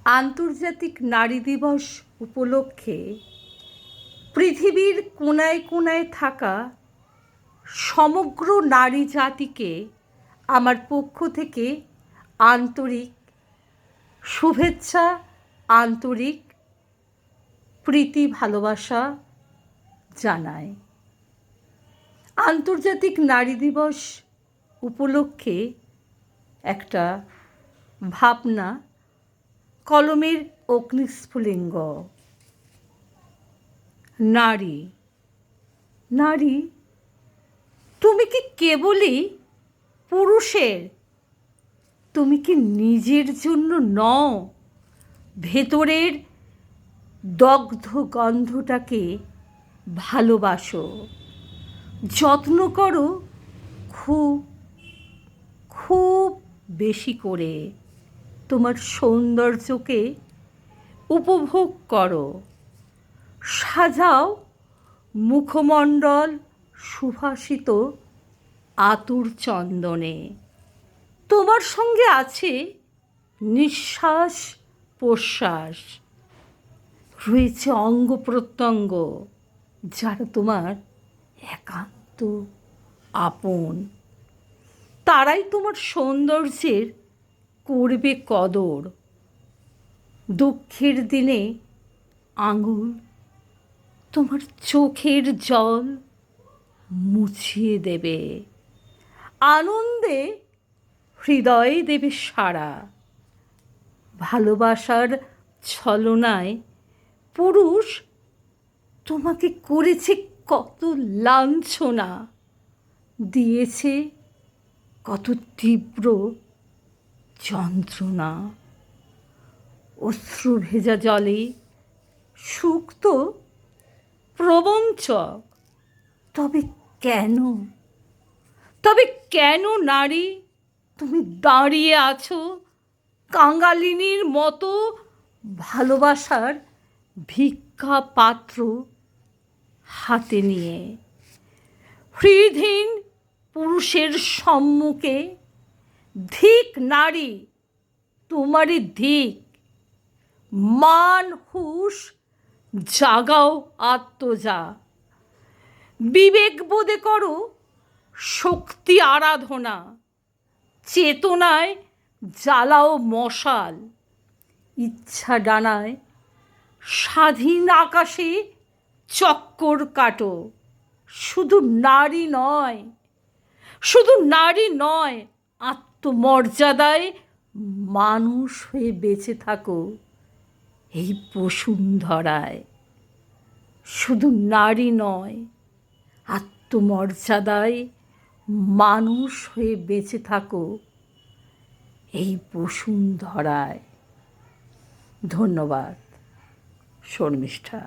আন্তর্জাতিক নারী দিবস উপলক্ষে পৃথিবীর কোনায় কোনায় থাকা সমগ্র নারী জাতিকে আমার পক্ষ থেকে আন্তরিক শুভেচ্ছা, আন্তরিক প্রীতি ভালোবাসা জানাই। আন্তর্জাতিক নারী দিবস উপলক্ষে একটা ভাবনা, কলমের অগ্নিস্ফুলিঙ্গ। নারী, নারী, তুমি কি কেবলই পুরুষের? তুমি কি নিজের জন্য নও? ভেতরের দগ্ধ গন্ধটাকে ভালোবাসো, যত্ন করো খুব খুব বেশি করে। তোমার সৌন্দর্যকে উপভোগ করো, সাজাও মুখমণ্ডল সুভাষিত আতুর চন্দনে। তোমার সঙ্গে আছে নিঃশ্বাস প্রশ্বাস, রয়েছে অঙ্গ প্রত্যঙ্গ যারা তোমার একান্ত আপন। তারাই তোমার সৌন্দর্যের করবে কদর। দুঃখের দিনে আঙুল তোমার চোখের জল মুছিয়ে দেবে, আনন্দে হৃদয়ে দেবে সাড়া। ভালোবাসার ছলনায় পুরুষ তোমাকে করেছে কত লাঞ্ছনা, দিয়েছে কত তীব্র যন্ত্রণা। অশ্রু ভেজা জলে সুক্ত প্রবঞ্চক। তবে কেন, তবে কেন নারী তুমি দাঁড়িয়ে আছো কাঙালিনীর মতো ভালোবাসার ভিক্ষা পাত্র হাতে নিয়ে? হৃদহীন পুরুষের সম্মুখে ধিক নারী, তোমারই ধিক। মান হুঁশ জাগাও আত্মজা, বিবেক বোধে করো শক্তি আরাধনা। চেতনায় জ্বালাও মশাল, ইচ্ছা ডানায় স্বাধীন আকাশে চক্কর কাটো। শুধু নারী নয়, শুধু নারী নয়, আত্মমর্যাদায় মানুষ হয়ে বেঁচে থাকো এই বসুন্ধরায়। শুধু নারী নয়, আত্মমর্যাদায় মানুষ হয়ে বেঁচে থাকো এই বসুন্ধরায়। ধন্যবাদ। শর্মিষ্ঠা।